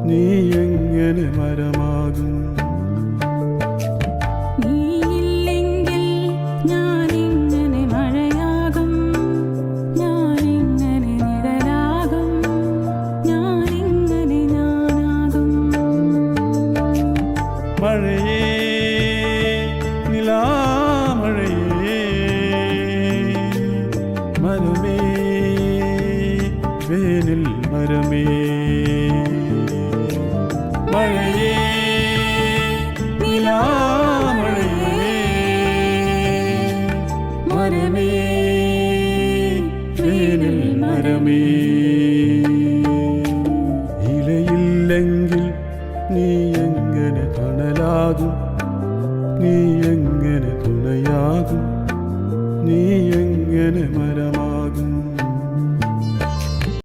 നീ എങ്ങനെ മരമാകും? നീയില്ലെങ്കിൽ ഞാനിങ്ങനെ മഴയാകും, ഞാനിങ്ങനെ നിഴലാകും, ഞാനിങ്ങനെ ഞാനാകും. മഴയേ നിലാമഴയേ മരമേ വേനൽ മരമേ മഴയേ നിലാമഴയേ മരമേ വേനൽ മരമേ. ഇലയില്ലെങ്കിൽ നീ എങ്ങനെ തണലാകും? നീ എങ്ങനെ തുണയാകും? നീ എങ്ങനെ മരമാകും?